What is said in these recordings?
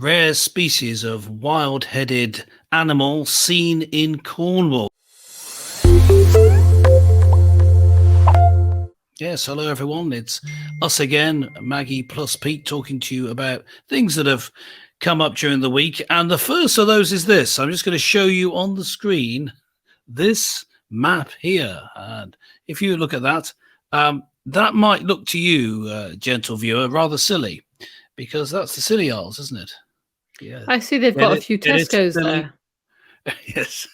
rare species of wild-headed animal seen in Cornwall. Yes, hello everyone. It's us again, Maggie plus Pete, talking to you about things that have come up during the week. And the first of those is this. I'm just going to show you on the screen this map here. And if you look at that, that might look to you, gentle viewer, rather silly, because that's the Scilly Isles, isn't it? Yeah. I see they've got a few Tesco's there. Yes,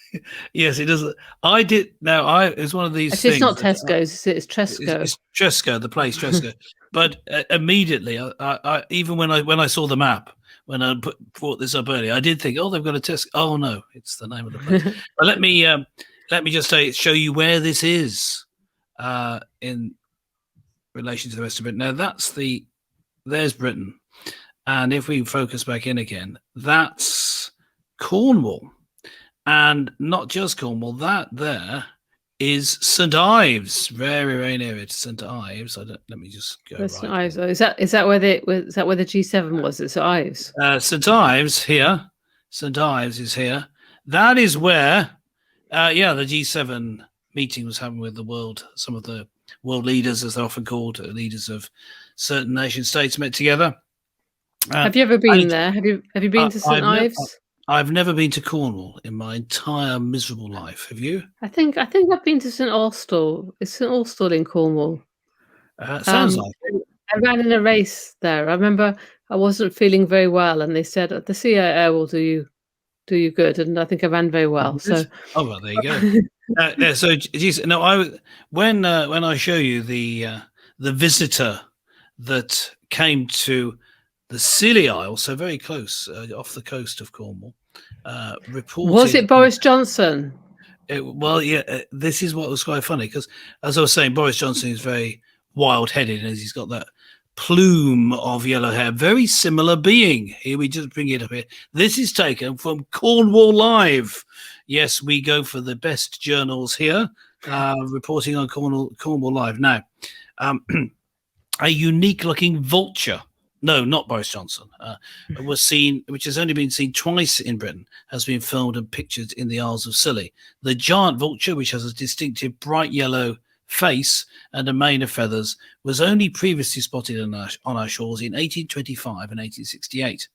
yes, it does. I did. Now, it's one of these things. It's not Tesco's. It's Tresco. It's Tresco, the place Tresco. But immediately, I even when I saw the map, when I brought this up earlier, I did think, oh, they've got a Tesco. Oh no, it's the name of the place. But let me just show you where this is in relation to the rest of it. Now, there's Britain, and if we focus back in again, that's Cornwall. And not just Cornwall, that there is St Ives, very, very near it. St Ives. Let me just go. St Ives. Oh, is that where the G7 was? It's St Ives. St Ives here. St Ives is here. That is where, the G7 meeting was happening with some of the world leaders, as they're often called, leaders of certain nation states met together. Have you ever been there? Have you been to St Ives? I've never been to Cornwall in my entire miserable life. Have you? I think I've been to St Austell. It's St Austell in Cornwall. Sounds like it. I ran in a race there. I remember I wasn't feeling very well, and they said the sea air will do you good, and I think I ran very well. So, well, there you go. So, geez, no, when I show you the visitor that came to the Scilly Isles, so very close, off the coast of Cornwall, reported. Was it Boris Johnson? This is what was quite funny, because, as I was saying, Boris Johnson is very wild-headed, and he's got that plume of yellow hair, very similar being. Here, we just bring it up here. This is taken from Cornwall Live. Yes, we go for the best journals here, reporting on Cornwall Live. Now, a unique-looking vulture. No, not Boris Johnson. Was seen, which has only been seen twice in Britain, has been filmed and pictured in the Isles of Scilly. The giant vulture, which has a distinctive bright yellow face and a mane of feathers, was only previously spotted on our shores in 1825 and 1868.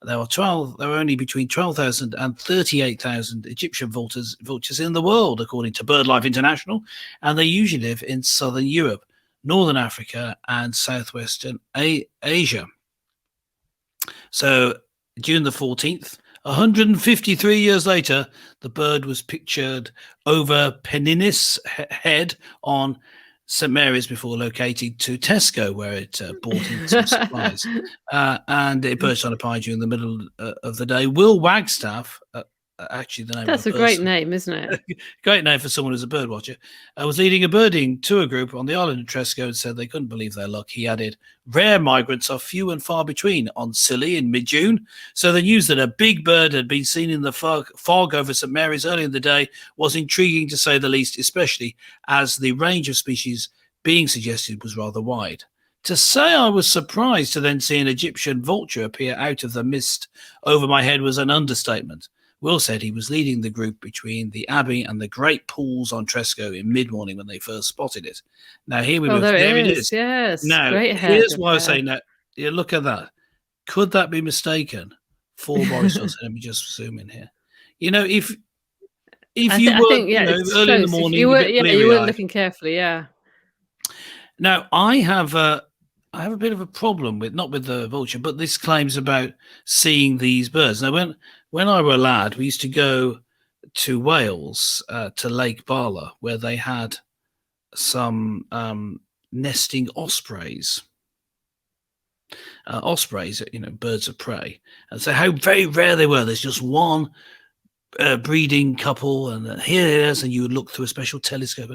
There were only between 12,000 and 38,000 Egyptian vultures in the world, according to BirdLife International, and they usually live in southern Europe, Northern Africa, and Southwestern Asia. So, June the 14th, 153 years later, the bird was pictured over Peninis Head on St Mary's before locating to Tesco, where it bought in some supplies. And it perched on a pine during the middle of the day. Will Wagstaff, actually the name that's of the a great name, isn't it? Great name for someone who's a bird watcher. Was leading a birding tour group on the island of Tresco and said they couldn't believe their luck. He added, rare migrants are few and far between on Scilly in mid-June, so the news that a big bird had been seen in the fog over St Mary's early in the day was intriguing, to say the least, especially as the range of species being suggested was rather wide. To say I was surprised to then see an Egyptian vulture appear out of the mist over my head was an understatement. Will said he was leading the group between the Abbey and the Great Pools on Tresco in mid-morning when they first spotted it. Now, here we go. There it is. Yes. Now, here's why I was saying that. Yeah, look at that. Could that be mistaken for Boris Johnson? Let me just zoom in here. If you were early in the morning, you weren't looking carefully, yeah. Now, I have a bit of a problem not with the vulture, but this claims about seeing these birds. Now, when I were a lad, we used to go to Wales, to Lake Bala, where they had some nesting ospreys. Ospreys, birds of prey. And so how very rare they were. There's just one breeding couple, and here it is, and you would look through a special telescope.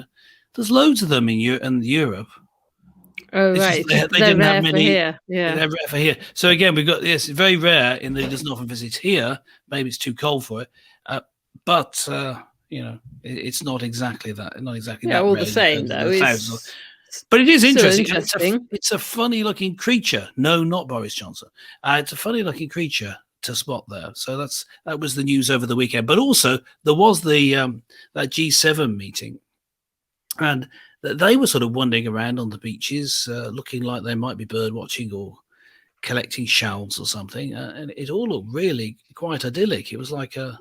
There's loads of them in Europe. Oh, right. They didn't have many here. Yeah. They're rare for here. So again, we've got this very rare in that it doesn't often visit here. Maybe it's too cold for it. But it's not exactly that. Not exactly that. Yeah, all the same though. But it is interesting. It's a funny looking creature. No, not Boris Johnson. It's a funny looking creature to spot there. So that was the news over the weekend. But also there was the that G7 meeting, and they were sort of wandering around on the beaches, looking like they might be bird watching or collecting shells or something, and it all looked really quite idyllic. It was like a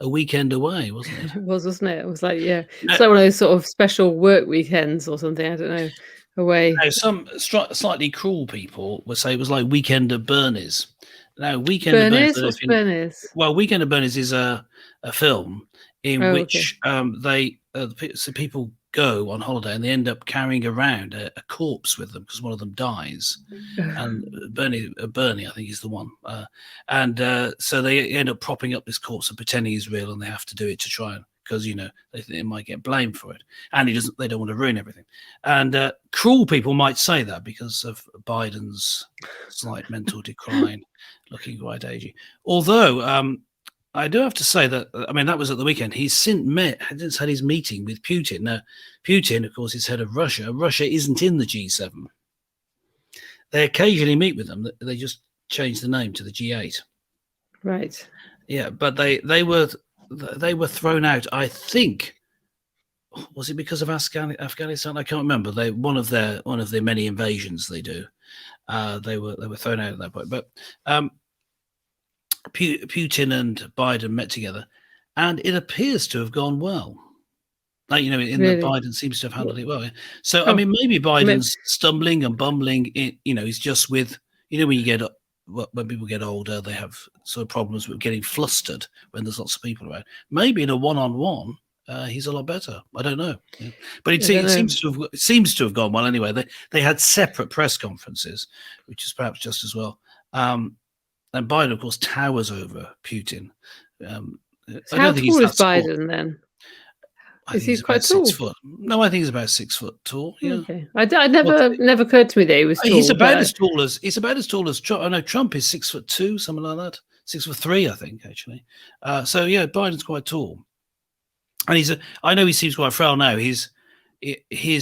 weekend away, wasn't it? It was, wasn't it? It was like, yeah, it's like one of those sort of special work weekends or something. I don't know, away. Now, some slightly cruel people would say it was like Weekend at Bernie's. Now, Weekend at Bernie's? Bernie's, What's Bernie's? well, Weekend at Bernie's is a film in which so people go on holiday and they end up carrying around a corpse with them because one of them dies. And Bernie, I think, is the one. So they end up propping up this corpse and pretending he's real, and they have to do it to try and, because they think they might get blamed for it, and they don't want to ruin everything. And cruel people might say that because of Biden's slight mental decline, looking quite agey. Although I do have to say that, I mean, that was at the weekend. He's since had his meeting with Putin. Now, Putin, of course, is head of Russia. Russia isn't in the G7. They occasionally meet with them. They just changed the name to the G8. Right. Yeah, but they were thrown out. I think, was it because of Afghanistan? I can't remember. One of their many invasions they do. They were thrown out at that point. But Putin and Biden met together, and it appears to have gone well. Like, that Biden seems to have handled it well. So, I mean, maybe Biden's stumbling and bumbling. He's just with, when people get older, they have sort of problems with getting flustered when there's lots of people around. Maybe in a one-on-one, he's a lot better. I don't know. Yeah. But it seems to have gone well anyway. They had separate press conferences, which is perhaps just as well. And Biden, of course, towers over Putin. How tall is Biden then? Is he quite tall? 6 foot. No, I think he's about 6 foot tall. Yeah. Okay. Never occurred to me that he was tall. He's about as tall as Trump. I know Trump is 6'2", something like that. 6'3", I think, actually. So yeah, Biden's quite tall, and I know he seems quite frail now. His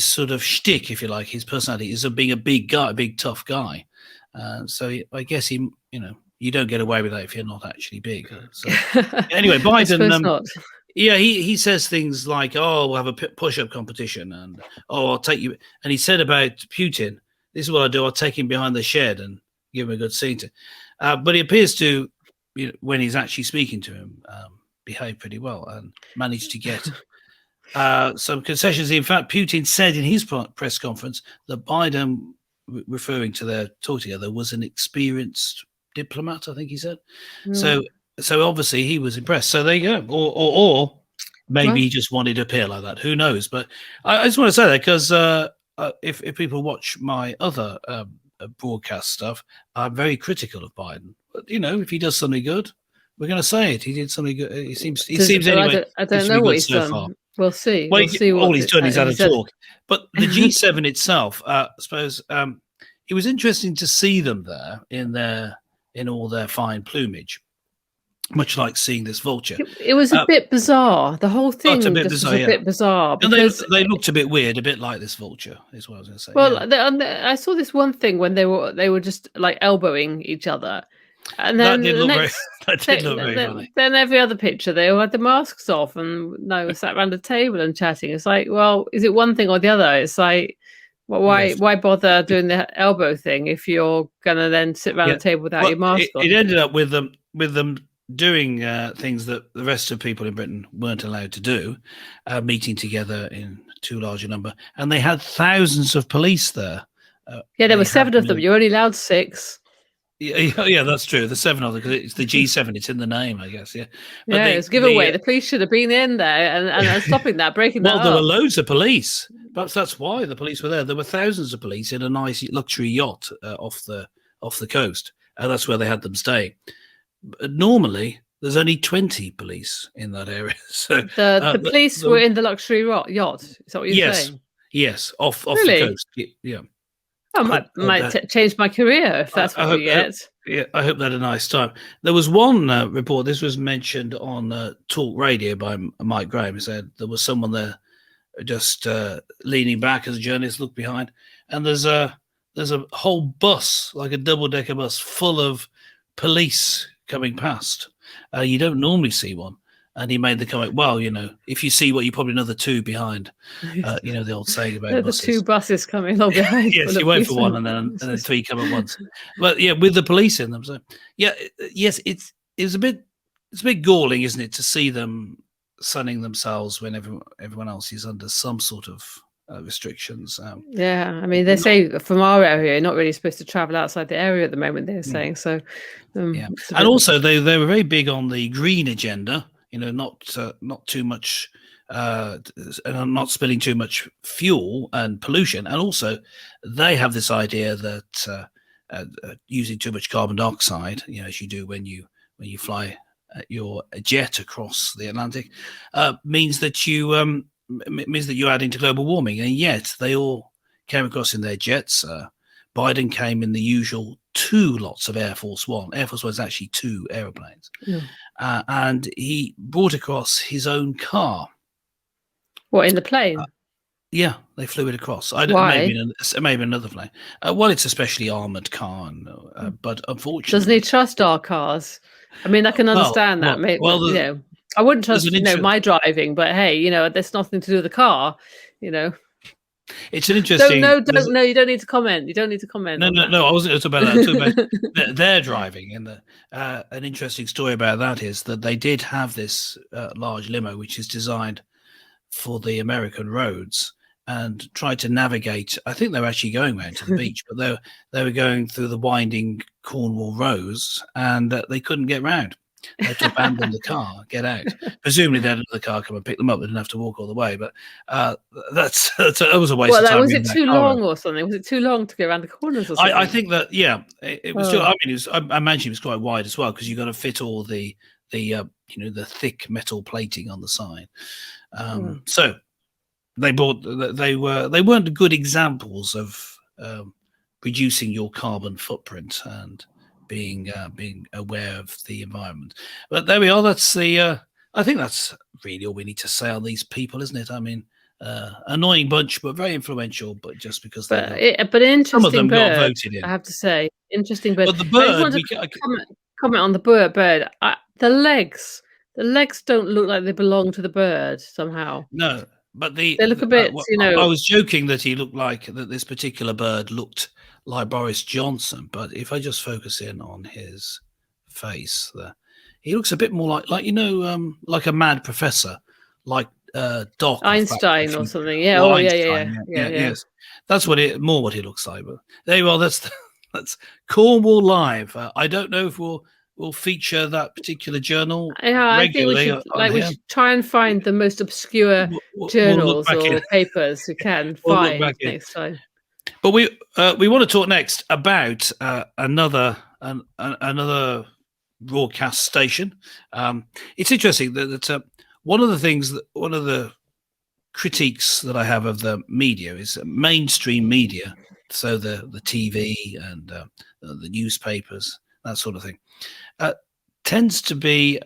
sort of shtick, if you like, his personality is of being a big guy, a big tough guy. So I guess you don't get away with that if you're not actually big. So anyway, Biden. Yeah, he says things like, "Oh, we'll have a push-up competition," and I'll take you. And he said about Putin, "This is what I do: I'll take him behind the shed and give him a good scene to." But he appears to, when he's actually speaking to him, behave pretty well and managed to get some concessions. In fact, Putin said in his press conference that Biden, referring to their talk together, was an experienced diplomat, I think he said. So obviously he was impressed. So there you go. Or maybe he just wanted to appear like that. Who knows? But I just want to say that because if people watch my other broadcast stuff, I'm very critical of Biden. But if he does something good, we're going to say it. He did something good. He seems anyway. I don't know what he's done. Far. We'll see. Well, all he's done is had a talk. But the G7 itself, I suppose, it was interesting to see them there in all their fine plumage. Much like seeing this vulture. It was a bit bizarre. The whole thing was a bit bizarre. Because they looked a bit weird, a bit like this vulture, is what I was going to say. Well, I saw this one thing when they were just like elbowing each other. And then that did look very funny. Then every other picture, they all had the masks off and sat around a table and chatting. It's like, well, is it one thing or the other? It's like, well, why bother doing the elbow thing if you're going to then sit around the table without your mask on? It ended up with them doing things that the rest of people in Britain weren't allowed to do, meeting together in too large a number. And they had thousands of police there. There were 7 of them. You're only allowed 6. Yeah, that's true. The 7 of them, because it's the G7. It's in the name, I guess. Yeah, but it was a giveaway. The police should have been in there and stopping that, breaking that up. Well, there were loads of police. Perhaps that's why the police were there. There were thousands of police in a nice luxury yacht off the coast. And that's where they had them staying. Normally, there's only 20 police in that area. So the police were in the luxury yacht. Is that what you're saying? Yes, off the coast. Yeah. I might change my career if that's what we get. I hope they had a nice time. There was one report. This was mentioned on Talk Radio by Mike Graham. He said there was someone there just leaning back as a journalist looked behind, and there's a whole bus, like a double-decker bus, full of police coming past. You don't normally see one. And he made the comment, well, if you see what, you probably another two behind. The old saying about The buses. 2 buses coming along behind. Yes, you wait for one and then 3 come at once. But yeah, with the police in them. So yeah, yes, it's a bit galling, isn't it, to see them sunning themselves when everyone else is under some sort of restrictions. Yeah, I mean, they say from our area, you're not really supposed to travel outside the area at the moment. They're saying so. Yeah, and also they were very big on the green agenda. Not too much, and not spilling too much fuel and pollution. And also, they have this idea that using too much carbon dioxide, as you do when you fly your jet across the Atlantic, means that you're adding to global warming. And yet they all came across in their jets. Biden came in the usual 2 lots of Air Force One. Air Force One is actually 2 aeroplanes. Yeah. And he brought across his own car. What, in the plane? Yeah, they flew it across. Why? Maybe another plane. Well, it's a specially armoured car, but unfortunately... Doesn't he trust our cars? I mean, I can understand that. I wouldn't trust, my driving, but hey, there's nothing to do with the car, It's an interesting... No, you don't need to comment. You don't need to comment. No, I wasn't talking about that. I'm talking about their driving. And an interesting story about that is that they did have this large limo, which is designed for the American roads, and tried to navigate. I think they were actually going round to the beach, but they were going through the winding Cornwall roads, and they couldn't get round. They had to abandon the car, get out. Presumably, they had another car come and pick them up. They didn't have to walk all the way. But that was a waste of time. Was it too long or something? Was it too long to go around the corners or something? I think that it was. Too, I mean, I imagine it was quite wide as well, because you've got to fit all the thick metal plating on the side. So they weren't good examples of reducing your carbon footprint and being aware of the environment. But there we are. That's I think that's really all we need to say on these people, isn't it? I mean, annoying bunch, but very influential. But just because but interesting, some of them bird, got voted in. I have to say, interesting bird. But the bird, I just wanted to comment on the bird. The legs don't look like they belong to the bird somehow. No, but they look a bit. I was joking that he looked like that. This particular bird looked like Boris Johnson, but if I just focus in on his face, there, he looks a bit more like like a mad professor, like Doc Einstein or something. Yeah. Oh, yeah. Yes, that's what he looks like. But there you are. That's Cornwall Live. I don't know if we'll feature that particular journal. Yeah, regularly. I think we should try and find the most obscure journals or papers we can find next time. But we want to talk next about another broadcast station. It's interesting that one of the critiques that I have of the media is mainstream media, so the TV and the newspapers, that sort of thing, tends to be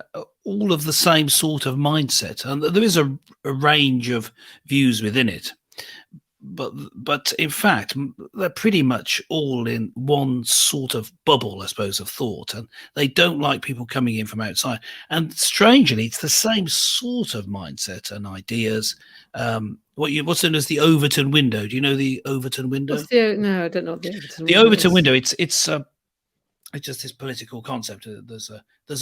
all of the same sort of mindset, and there is a range of views within it. But in fact, they're pretty much all in one sort of bubble, I suppose, of thought, and they don't like people coming in from outside. And strangely, it's the same sort of mindset and ideas. What's known as the Overton window? Do you know the Overton window? No, I don't know what the Overton window. The Overton window. It's just this political concept. There's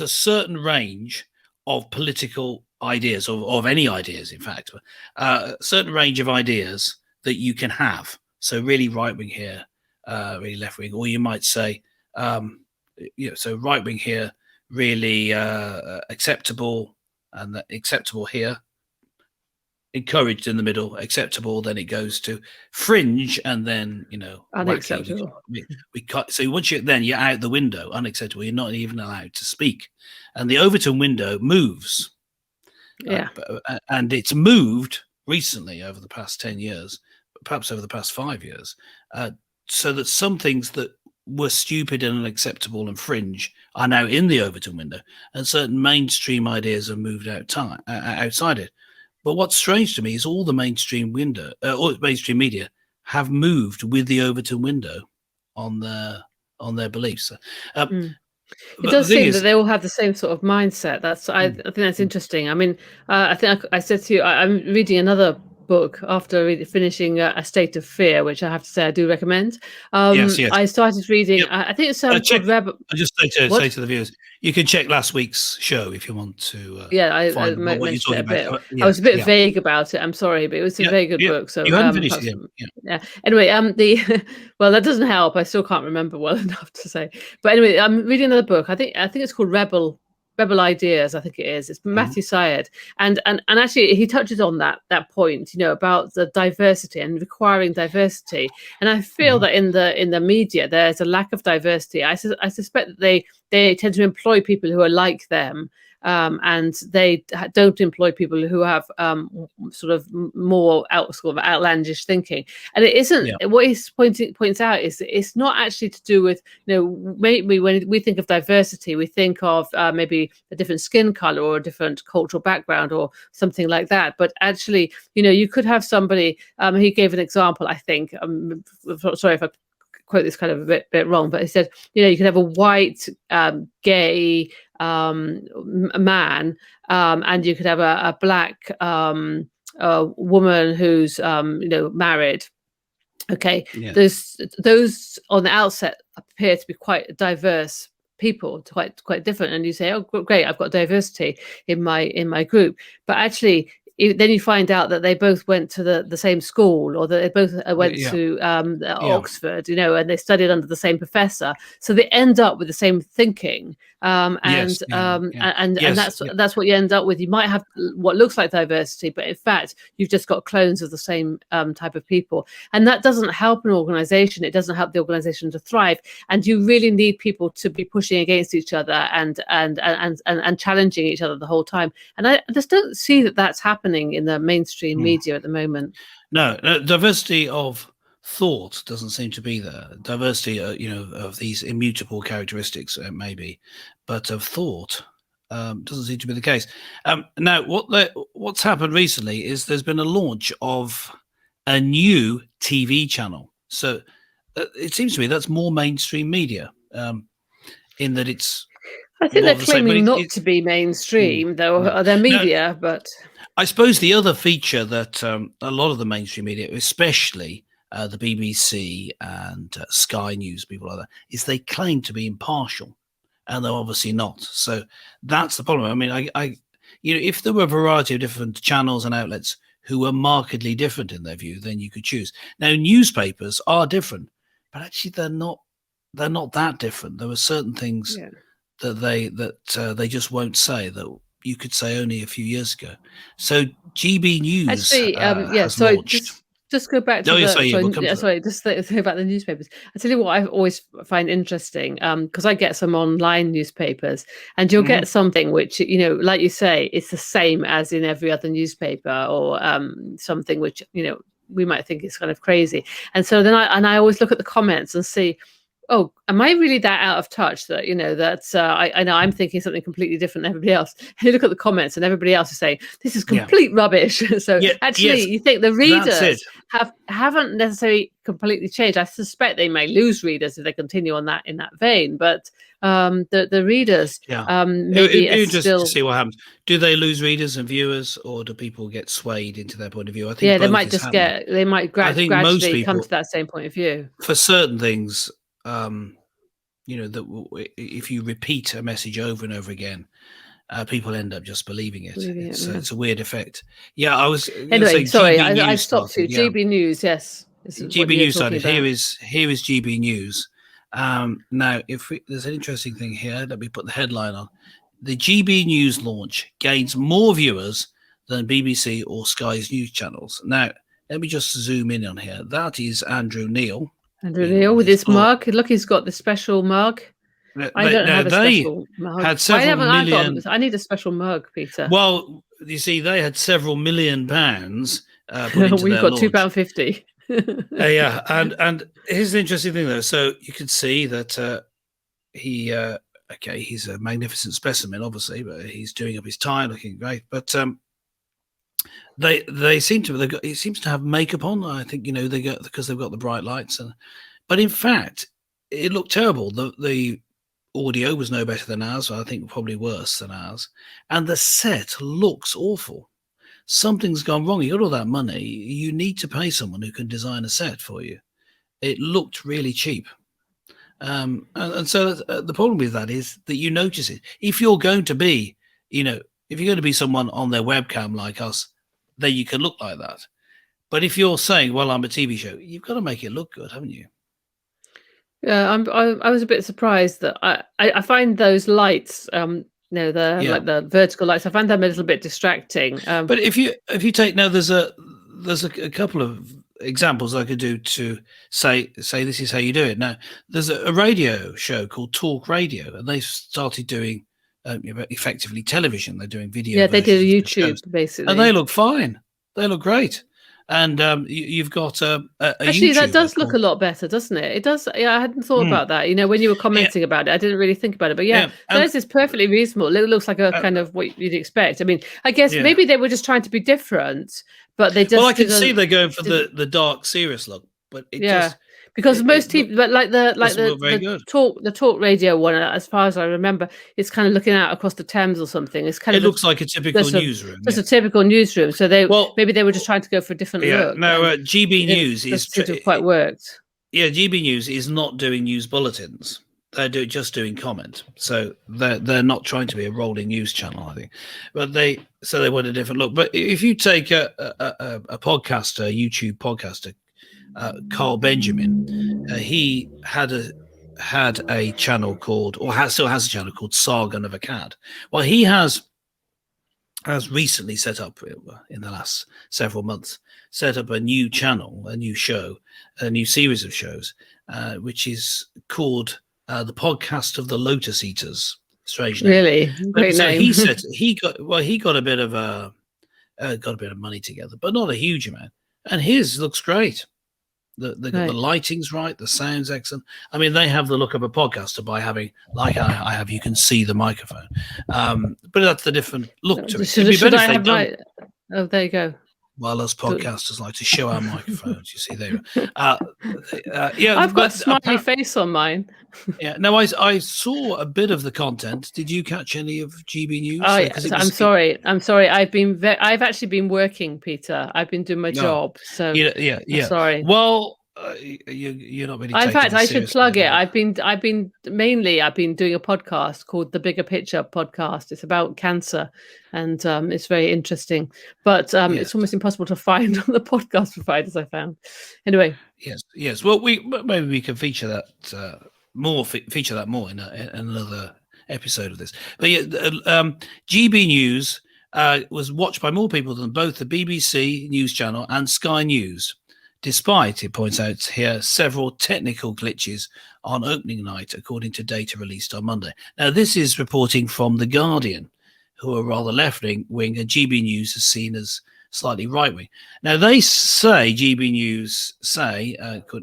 a certain range of political ideas, or of any ideas, in fact, a certain range of ideas that you can have. So really right wing here, really left wing, or you might say, so right wing here, really acceptable, and acceptable here, encouraged in the middle, acceptable. Then it goes to fringe, and then unacceptable. We cut. So once you're out the window, unacceptable. You're not even allowed to speak. And the Overton window moves. Yeah, and it's moved recently over the past 10 years. Perhaps over the past 5 years, so that some things that were stupid and unacceptable and fringe are now in the Overton window, and certain mainstream ideas have moved outside it. But what's strange to me is all the mainstream media have moved with the Overton window on their beliefs. It But the does thing seem that is, they all have the same sort of mindset. I mm, think that's mm, interesting. I mean, I think I said to you, I'm reading another book after finishing A State of Fear, which I have to say I do recommend. yes, yes, I started reading. yep. I think it's Check. called Rebel. I just say What? to the viewers, you can check last week's show if you want to Yeah, I find about what you're mentioned it talking a bit. about. I Yeah, was a bit yeah, vague about it. I'm sorry, but it was a yeah, very good yeah. book. So You hadn't finished it perhaps yet. Yeah. yeah. Anyway, the well, that doesn't help. I still can't remember well enough to say. But anyway, I'm reading another book. I think it's called Rebel Ideas. I think it is. It's Mhm. Matthew Syed, and actually he touches on that point. About the diversity and requiring diversity. And I feel Mhm. that in the media there's a lack of diversity. I suspect that they tend to employ people who are like them, and they don't employ people who have sort of more sort of outlandish thinking. And it isn't Yeah. what he's points out is that it's not actually to do with maybe when we think of diversity, we think of maybe a different skin color or a different cultural background or something like that. But actually, you could have somebody. He gave an example, I think. Sorry if I quote this kind of a bit wrong, but he said, you could have a white, gay man, and you could have a black woman who's married. Okay, Yeah. those on the outset appear to be quite diverse people, quite different, and you say, oh great, I've got diversity in my group, but actually then you find out that they both went to the same school, or that they both went Yeah. to Yeah. Oxford, and they studied under the same professor, so they end up with the same thinking, Yes. and Yeah. Yeah. and Yes. that's Yeah. that's what you end up with. You might have what looks like diversity, but in fact you've just got clones of the same type of people, and that doesn't help an organization. It doesn't help the organization to thrive, and you really need people to be pushing against each other and challenging each other the whole time. And I just don't see that that's happening in the mainstream Mm. media at the moment. No, diversity of thought doesn't seem to be there. Diversity, of these immutable characteristics, maybe, but of thought doesn't seem to be the case. Now, what's happened recently is there's been a launch of a new TV channel. So it seems to me that's more mainstream media, in that it's I think more they're of the same. But claiming not it's to be mm, mainstream, though. mm. They're No, media, but I suppose the other feature that a lot of the mainstream media, especially the BBC and Sky News, people like that, is they claim to be impartial, and they're obviously not. So that's the problem. I mean, if there were a variety of different channels and outlets who were markedly different in their view, then you could choose. Now, newspapers are different, but actually they're not. They're not that different. There are certain things yeah. that they just won't say that you could say only a few years ago. So GB News Actually, yeah. has So launched. just go back Oh, to you the say you sorry, will come to it. sorry. Just say about the newspapers. I tell you what, I always find interesting, because I get some online newspapers, and you'll Hmm. get something which like you say, it's the same as in every other newspaper, or something which we might think is kind of crazy. And so then I always look at the comments and see, oh, am I really that out of touch that I know I'm thinking something completely different than everybody else? And you look at the comments, and everybody else is saying this is Yeah. complete rubbish. So Yeah. actually, Yes. you think the That's it. readers haven't necessarily completely changed. I suspect they may lose readers if they continue on that in that vein, but the readers Yeah. It'd maybe are be interesting to still. see what happens. Do they lose readers and viewers, or do people get swayed into their point of view? I think Yeah, both is happening. they might I think most gradually come to people, that same point of view. for certain things, um, if you repeat a message over and over again, people end up just believing it. Believing it, yeah. It's a weird effect. Yeah, I was going to Anyway, say sorry, GB I News stopped you. started. Yeah, GB News, yes, this is what GB you're News talking started. Here about. is GB News. Now, there's an interesting thing here. Let me put the headline on. The GB News launch gains more viewers than BBC or Sky's news channels. Now, let me just zoom in on here. That is Andrew Neil. Andrew Neil with He's his bought. mug. Look, he's got the special mug. I don't Now have a they special mug. had Why several haven't I got? million. I need a special mug, Peter. Well, you see, they had several £1 million put into We've their got launch. £2.50. Yeah, and here's the interesting thing though. So you could see that he's a magnificent specimen, obviously, but he's doing up his tie, looking great. But they seem to it seems to have makeup on. I think they got because they've got the bright lights, but in fact, it looked terrible. The audio was no better than ours. I think probably worse than ours. And the set looks awful. Something's gone wrong. You got all that money. You need to pay someone who can design a set for you. It looked really cheap. And so the problem with that is that you notice it. If you're going to be, if you're going to be someone on their webcam like us, then you can look like that. But if you're saying, well, I'm a TV show, you've got to make it look good, haven't you? Yeah, I was a bit surprised that I find those lights, like the vertical lights, I find them a little bit distracting. But if you take now, there's a couple of examples I could do to say this is how you do it. Now, there's a radio show called Talk Radio, and they've started doing effectively television. They're doing video. Yeah, they do YouTube basically, and they look fine. They look great. And you've got a actually that does look a lot better, doesn't it? It does. Yeah, I hadn't thought about that. When you were commenting about it, I didn't really think about it. But theirs is perfectly reasonable. It looks like a kind of what you'd expect. I mean, I guess maybe they were just trying to be different, but they just. Well, I can see they're going for the dark, serious look, but it just. Because most people, but the talk radio one, as far as I remember, it's kind of looking out across the Thames or something. It looks like a typical newsroom. It's a typical newsroom. So maybe they were just trying to go for a different look. No, GB News is quite worked. Yeah, GB News is not doing news bulletins. They're just doing comment. So they're not trying to be a rolling news channel, I think. But they want a different look. But if you take a podcaster, a YouTube podcaster, Carl Benjamin, he had a channel called, still has a channel called Sargon of Akkad. Well, he has recently set up, in the last several months, set up a new channel, a new show, a new series of shows, which is called the Podcast of the Lotus Eaters. Strange name. Really great name. He got a bit of money together, but not a huge amount, and his looks great. The lighting's right, the sound's excellent. I mean, they have the look of a podcaster by having, like I have, you can see the microphone. But that's the different look to it. Oh, there you go. Well, us podcasters like to show our microphones. You see there. I've got a smiley face on mine. Yeah. No, I saw a bit of the content. Did you catch any of GB News? Oh, yes. I'm sorry. I've actually been working, Peter. I've been doing my job. So yeah. I'm sorry. Well, you're not really. In fact, I should plug it. I've been doing a podcast called The Bigger Picture Podcast. It's about cancer, and it's very interesting. But it's almost impossible to find on the podcast providers, I found. Anyway. Yes. Well, maybe we can feature that more. Feature that more in another episode of this. But GB News was watched by more people than both the BBC News Channel and Sky News, despite, it points out here, several technical glitches on opening night, according to data released on Monday. Now, this is reporting from The Guardian, who are rather left-wing, and GB News is seen as slightly right-wing. Now, GB News say,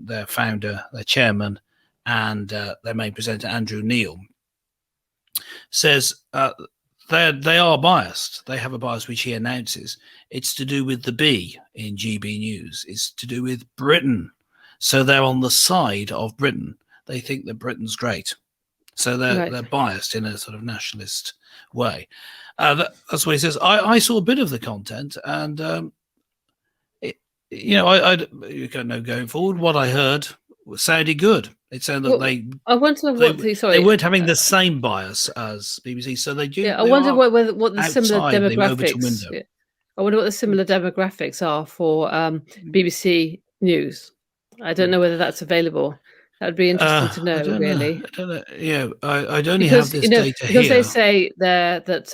their founder, their chairman, and their main presenter, Andrew Neil, says they are biased. They have a bias which he announces. It's to do with the B in GB News. It's to do with Britain. So they're on the side of Britain. They think that Britain's great. So they're biased in a sort of nationalist way. That's what he says. I saw a bit of the content, and you can know going forward. What I heard sounded good. It sounded like I wonder they weren't having the same bias as BBC, so they do. Yeah, I wonder what the similar demographics. I wonder what the similar demographics are for BBC News. I don't know whether that's available. That would be interesting to know, really. I don't know. Yeah, I don't have this data because here. They say there that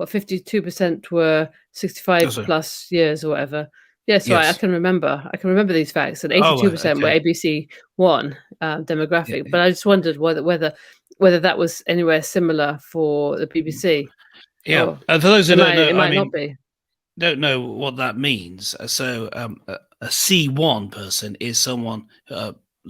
52% were 65 plus years or whatever. Yes, right. I can remember these facts, and 82% were ABC One demographic. Yeah. But I just wondered whether that was anywhere similar for the BBC. Yeah, for those who don't know, it might not be. Don't know what that means. So a C1 person is someone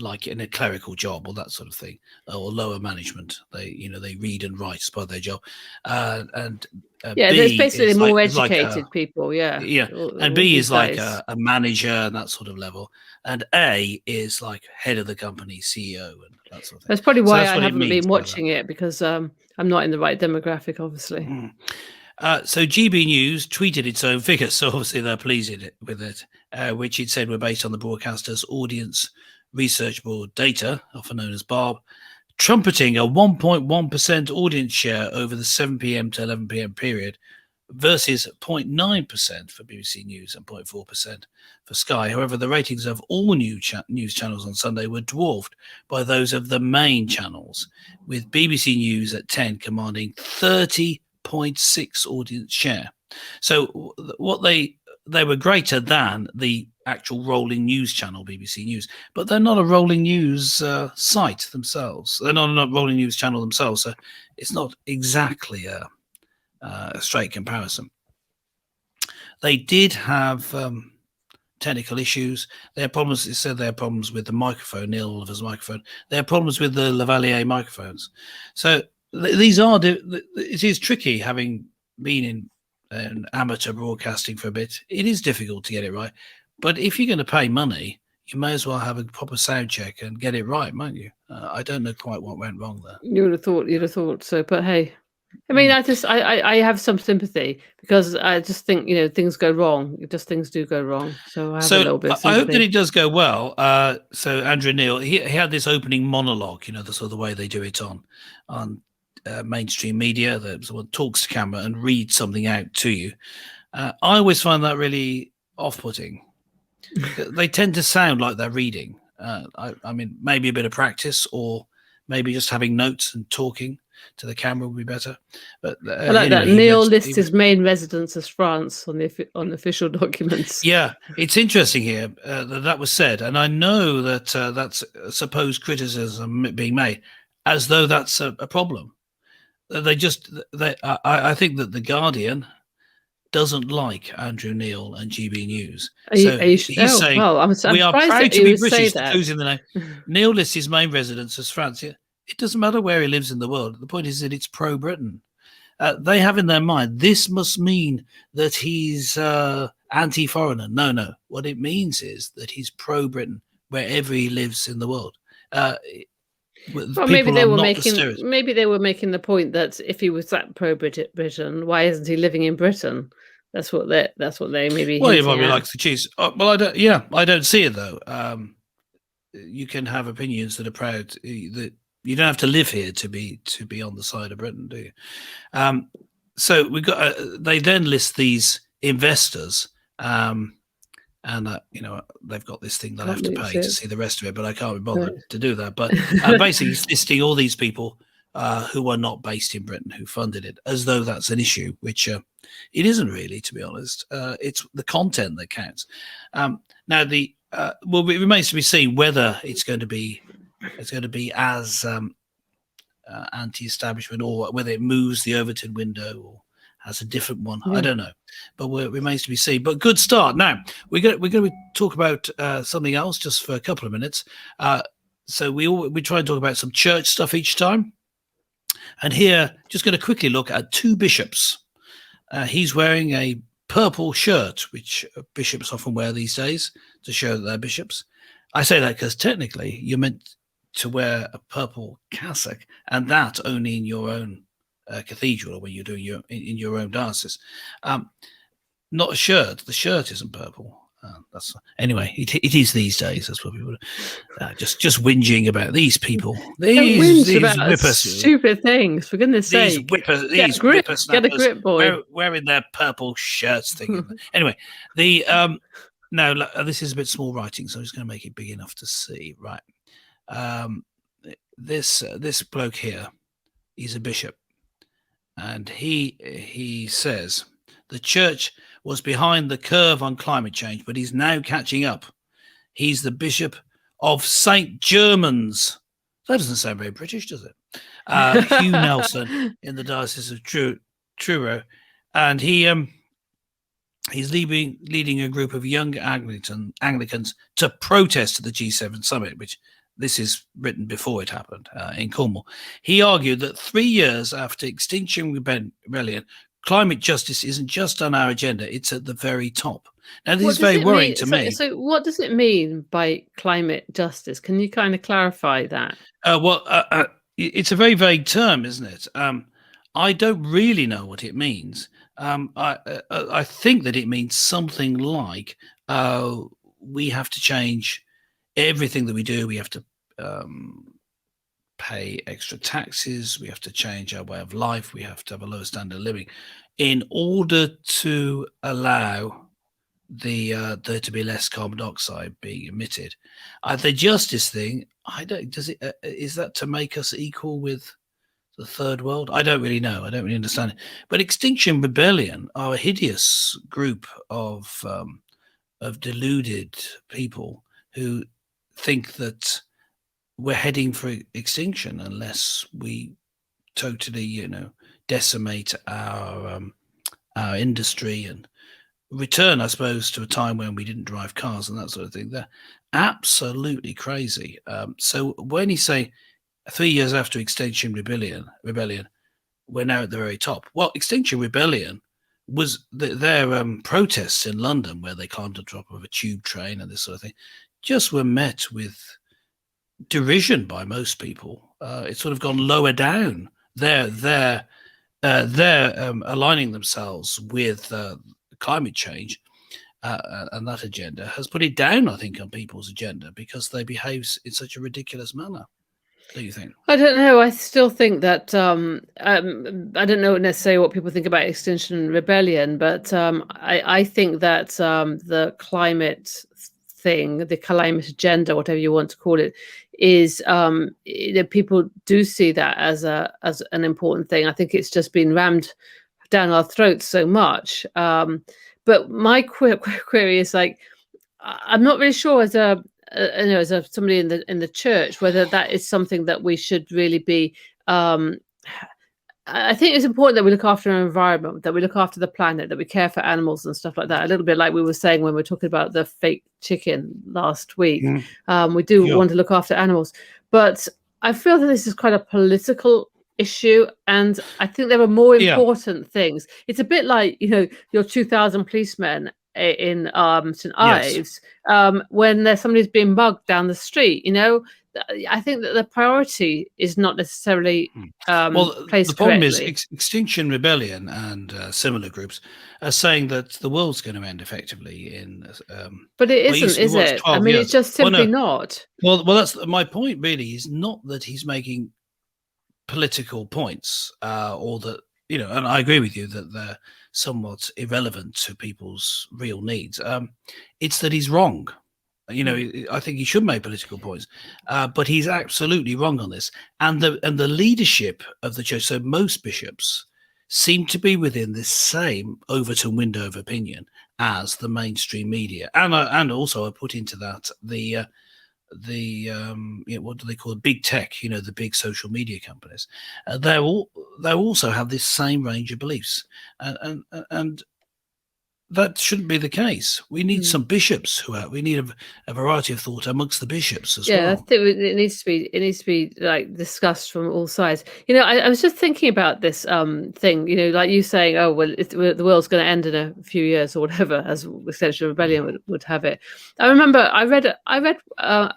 like in a clerical job or that sort of thing, or lower management. They read and write as part of their job, and there's B basically is more like educated people. yeah, and All B these is like days. a manager and that sort of level, and A is like head of the company, CEO, and that sort of thing. That's probably So why that's I what it haven't means been by that. watching it, because I'm not in the right demographic, obviously. So GB News tweeted its own figures, so obviously they're pleased with it, which it said were based on the broadcaster's audience research board data, often known as BARB, trumpeting a 1.1% audience share over the 7 p.m. to 11 p.m. period versus 0.9% for BBC News and 0.4% for Sky. However, the ratings of all news channels on Sunday were dwarfed by those of the main channels, with BBC News at 10 commanding 30.6 audience share. So what they were greater than the actual rolling news channel, BBC News, but they're not a rolling news site themselves. They're not a rolling news channel themselves, so it's not exactly a straight comparison. They did have technical issues. They had problems. It said they had problems with the microphone, Neil Oliver's microphone. They had problems with the Lavalier microphones. So these are. It is tricky, having been in amateur broadcasting for a bit. It is difficult to get it right. But if you're going to pay money, you may as well have a proper sound check and get it right, might you? I don't know quite what went wrong there. You'd have thought so, but hey, I mean, I have some sympathy, because I just think, things go wrong. Things do go wrong. So I have a little bit of I hope that sympathy. it does go well. So Andrew Neil, he had this opening monologue, the sort of the way they do it on mainstream media, that someone talks to camera and reads something out to you. I always find that really off-putting. They tend to sound like they're reading. I mean, maybe a bit of practice, or maybe just having notes and talking to the camera would be better. But I like anyway, that. Neil lists his main residence as France on official documents. Yeah, it's interesting here that was said, and I know that that's supposed criticism being made, as though that's a problem. I think that the Guardian doesn't like Andrew Neil and GB News, so he's oh, saying well, I'm we are surprised proud that to you be would say British. that. Including the name. Neil lists his main residence as France. It doesn't matter where he lives in the world. The point is that it's pro-Britain. They have in their mind, this must mean that he's anti-foreigner. No. What it means is that he's pro-Britain wherever he lives in the world. Well, maybe People they are were not the making stereotype. the point that if he was that pro-Britain, why isn't he living in Britain? That's what they may be Well, he hinting probably at. likes the cheese. Well, I don't. Yeah, I don't see it though. You can have opinions that are proud. That you don't have to live here to be on the side of Britain, do you? So we got. They then list these investors. And they've got this thing they'll have to pay to see the rest of it, but I can't be bothered to do that. But basically, it's listing all these people who are not based in Britain who funded it, as though that's an issue, which it isn't really, to be honest. It's the content that counts. Now, it remains to be seen whether it's going to be as anti-establishment, or whether it moves the Overton window or has a different one. I don't know, but it remains to be seen. But good start. Now we're going to talk about something else just for a couple of minutes. So we try and talk about some church stuff each time, and here just going to quickly look at two bishops. He's wearing a purple shirt, which bishops often wear these days to show that they're bishops. I say that because technically you're meant to wear a purple cassock, and that only in your own cathedral, or when you're doing in your own diocese. Not a shirt. The shirt isn't purple. Anyway. It is these days. That's what people just whinging about these people. These stupid things. For goodness' sake, these whippersnappers. Get a grip, boy. Wearing their purple shirts thing. Anyway, now this is a bit small writing, so I'm just going to make it big enough to see. Right. This bloke here, he's a bishop, and he says the church was behind the curve on climate change, but he's now catching up. He's the bishop of St Germans. That doesn't sound very British, does it? Hugh Nelson in the Diocese of Truro, and he's leading a group of young Anglicans to protest at the G7 summit, which this is written before it happened in Cornwall. He argued that 3 years after Extinction Rebellion, climate justice isn't just on our agenda; it's at the very top. Now, this is very worrying to me. So, what does it mean by climate justice? Can you kind of clarify that? It's a very vague term, isn't it? I don't really know what it means. I think that it means something like we have to change everything that we do. We have to pay extra taxes. We have to change our way of life. We have to have a lower standard of living in order to allow there to be less carbon dioxide being emitted. The justice thing, is that to make us equal with the third world? I don't really know. I don't really understand it. But Extinction Rebellion are a hideous group of deluded people who think that we're heading for extinction unless we totally, decimate our industry and return, I suppose, to a time when we didn't drive cars and that sort of thing. They're absolutely crazy. So when you say 3 years after Extinction Rebellion, we're now at the very top. Well, Extinction Rebellion was their protests in London, where they climbed the top of a tube train and this sort of thing, just were met with derision by most people. It's sort of gone lower down. They're aligning themselves with climate change, and that agenda has put it down, I think, on people's agenda because they behave in such a ridiculous manner. Do you think? I don't know. I still think that I don't know necessarily what people think about Extinction Rebellion, but I think that the climate thing, the climate agenda, whatever you want to call it, is people do see that as an important thing. I think it's just been rammed down our throats so much. But my query is like, I'm not really sure as somebody in the church whether that is something that we should really be. I think it's important that we look after our environment, that we look after the planet, that we care for animals and stuff like that. A little bit like we were saying when we were talking about the fake chicken last week. We do want to look after animals, but I feel that this is quite a political issue, and I think there are more important things. It's a bit like your 2,000 policemen in St Ives, when somebody's being mugged down the street. I think that the priority is not necessarily placed the problem correctly. is Extinction Rebellion and similar groups are saying that the world's going to end effectively in. But it isn't, is it? I mean, it's just simply not. Well, that's my point. Really, is not that he's making political points, or that and I agree with you that they're somewhat irrelevant to people's real needs. It's that he's wrong. I think he should make political points, but he's absolutely wrong on this. And the leadership of the church, so most bishops, seem to be within this same Overton window of opinion as the mainstream media. And also I put into that the what do they call it? Big tech, the big social media companies. They also have this same range of beliefs, and that shouldn't be the case. We need some bishops we need a variety of thought amongst the bishops as well. Yeah, I think it needs to be like discussed from all sides. I was just thinking about this thing. Like you saying, oh well, the world's going to end in a few years or whatever, as Extinction Rebellion would have it. I remember I read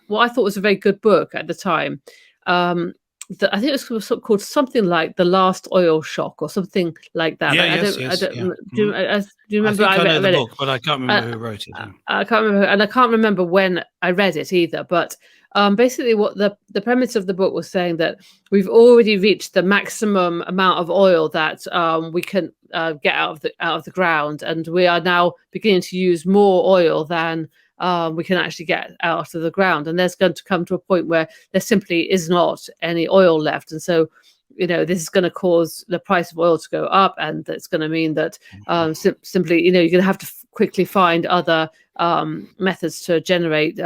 what I thought was a very good book at the time. I think it was called something like The Last Oil Shock or something like that. Do you remember? I know the book, but I can't remember who wrote it. I can't remember, and I can't remember when I read it either. But basically, what the premise of the book was saying that we've already reached the maximum amount of oil that we can get out of the ground, and we are now beginning to use more oil than we can actually get out of the ground. And there's going to come to a point where there simply is not any oil left. And so, this is going to cause the price of oil to go up. And that's going to mean that simply, you're going to have to quickly find other methods to generate,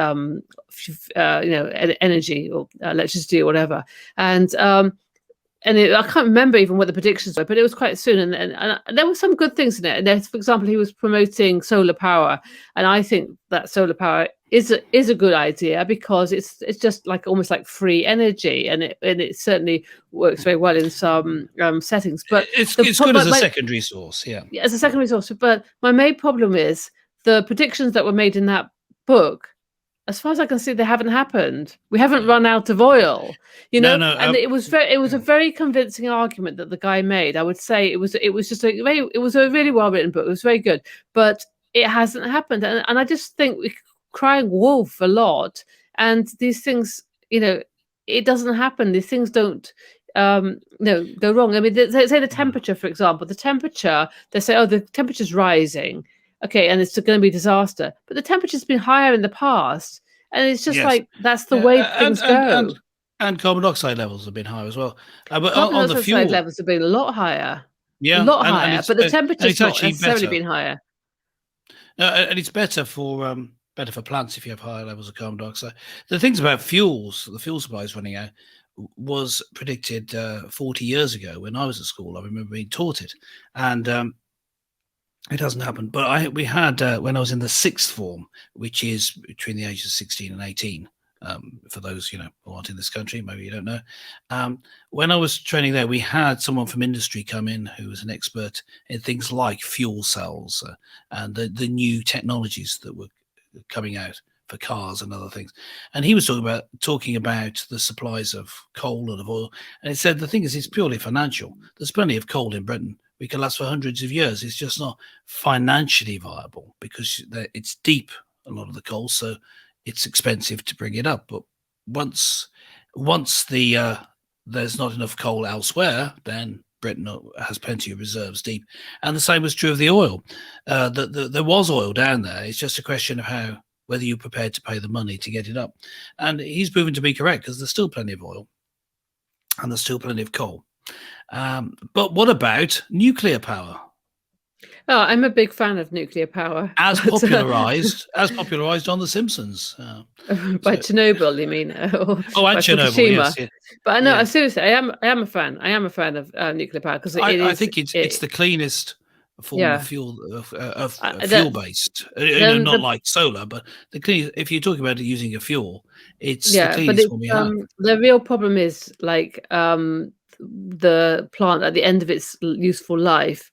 energy or electricity or whatever. And I can't remember even what the predictions were, but it was quite soon. And there were some good things in it. And for example, he was promoting solar power. And I think that solar power is a good idea, because it's just like almost like free energy, and it certainly works very well in some settings. But It's good as a secondary source, yeah. as a secondary source. But my main problem is the predictions that were made in that book. As far as I can see, they haven't happened. We haven't run out of oil, No, and it was a very convincing argument that the guy made. I would say it was just a really well written book. It was very good, but it hasn't happened, and I just think we're crying wolf a lot. And these things, it doesn't happen. These things don't go wrong. I mean, say the temperature, for example. The temperature, they say, oh, the temperature's rising. Okay, and it's going to be a disaster. But the temperature's been higher in the past, and it's just like that's the way things go. And carbon dioxide levels have been higher as well. But carbon on the fuel levels have been a lot higher. Yeah, a lot higher. But the temperature's not necessarily better. been higher. And it's better for plants if you have higher levels of carbon dioxide. The things about fuels, the fuel supply is running out, was predicted 40 years ago when I was at school. I remember being taught it, and it hasn't happened. But we had when I was in the sixth form, which is between the ages of 16 and 18. For those who aren't in this country, maybe you don't know. When I was training there, we had someone from industry come in who was an expert in things like fuel cells and the new technologies that were coming out for cars and other things. And he was talking about the supplies of coal and of oil. And he said the thing is, it's purely financial. There's plenty of coal in Britain. We can last for hundreds of years. It's just not financially viable because it's deep, a lot of the coal. So it's expensive to bring it up. But once there's not enough coal elsewhere, then Britain has plenty of reserves deep. And the same was true of the oil. There was oil down there. It's just a question of whether you're prepared to pay the money to get it up. And he's proven to be correct, because there's still plenty of oil and there's still plenty of coal. But what about nuclear power? Oh, I'm a big fan of nuclear power. As popularized on The Simpsons. By Chernobyl, you mean? And Chernobyl, yes. Yeah. But no, seriously, I am a fan. I am a fan of nuclear power, because I think it's the cleanest form of fuel, fuel-based. Not like solar, but the clean. If you're talking about using a fuel, it's the cleanest one we have. The real problem is the plant at the end of its useful life.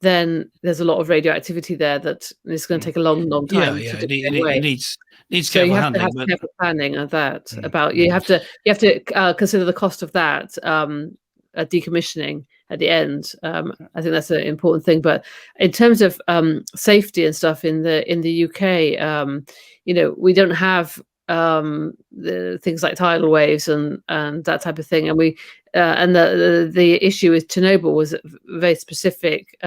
Then there's a lot of radioactivity there that is going to take a long time. It needs so careful you have handling. To have careful planning of that. You have to consider the cost of that decommissioning at the end. I think that's an important thing. But in terms of safety and stuff in the UK, we don't have the things like tidal waves and that type of thing, and we and the issue with Chernobyl was a very specific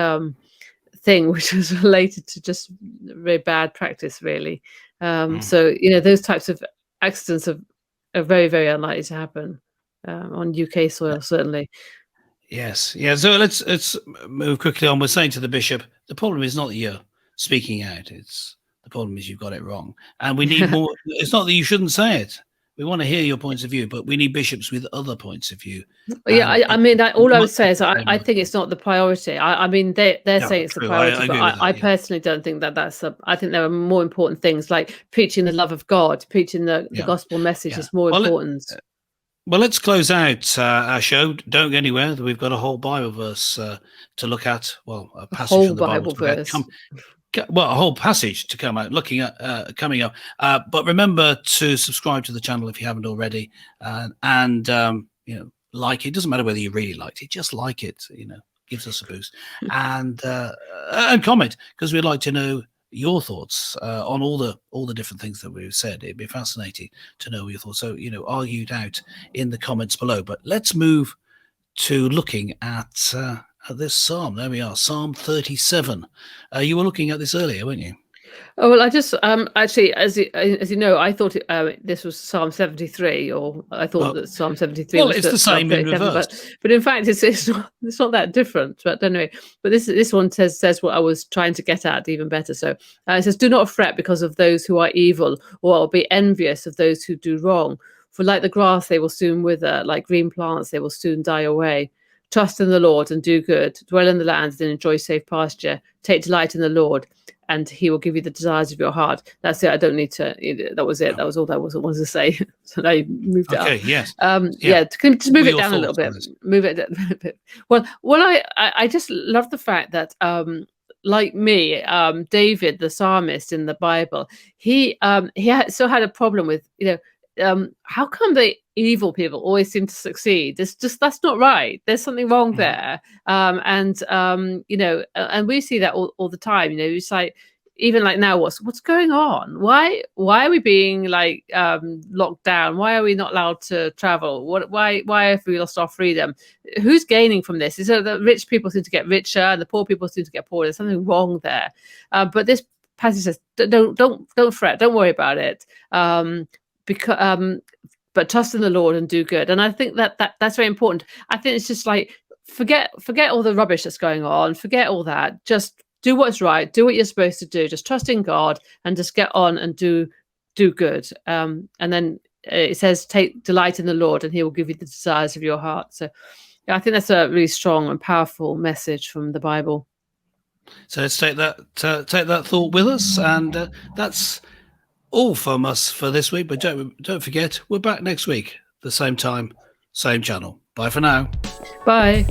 thing, which was related to just very bad practice, really. So those types of accidents are very, very unlikely to happen on UK soil, certainly. Yes. So let's move quickly on. We're saying to the bishop, the problem is not that you're speaking out; the problem is you've got it wrong, and we need more. It's not that you shouldn't say it. We want to hear your points of view, but we need bishops with other points of view. I mean, all I would say is I think it's not the priority. I mean, they're saying it's the priority, but I personally don't think that's I think there are more important things, like preaching the love of God, preaching the gospel message is more important. Well, let's close out our show. Don't go anywhere. We've got a whole Bible verse to look at. Well, a passage from the Bible verse. A whole passage to come out, looking at coming up. But remember to subscribe to the channel if you haven't already, and like it. Doesn't matter whether you really liked it, just like it. Gives us a boost, and comment, because we'd like to know your thoughts on all the different things that we've said. It'd be fascinating to know your thoughts. So argued out in the comments below. But let's move to looking at this psalm. There we are, Psalm 37. You were looking at this earlier, weren't you? Oh, well, I just actually, as you know, I thought this was Psalm 73, or I thought that Psalm 73. Well, it's the same in reverse, but in fact, it's not that different. But anyway, but this one says what I was trying to get at even better. So it says, "Do not fret because of those who are evil, or be envious of those who do wrong. For like the grass, they will soon wither; like green plants, they will soon die away. Trust in the Lord and do good. Dwell in the land and enjoy safe pasture. Take delight in the Lord, and he will give you the desires of your heart. That's it. I don't need to. That was it. That was all I wanted to say. So now you moved it up. Okay. Yes. Can you just move What are it down a your little bit? thoughts on this? Move it down a bit. Well, I just love the fact that like me, David, the psalmist in the Bible, he still had a problem with, how come the evil people always seem to succeed? That's not right. There's something wrong there. And we see that all the time. It's like, even like now, what's going on? Why are we being like locked down? Why are we not allowed to travel? Why have we lost our freedom? Who's gaining from this? Is it the rich people seem to get richer and the poor people seem to get poorer? There's something wrong there. But this passage says, don't fret, don't worry about it. But trust in the Lord and do good. And I think that's very important. I think it's just like, forget all the rubbish that's going on. Forget all that. Just do what's right. Do what you're supposed to do. Just trust in God and just get on and do good. And then it says, take delight in the Lord and he will give you the desires of your heart. So I think that's a really strong and powerful message from the Bible. So let's take that thought with us. And that's all from us for this week. But don't forget, we're back next week, the same time, same channel. Bye for now. Bye.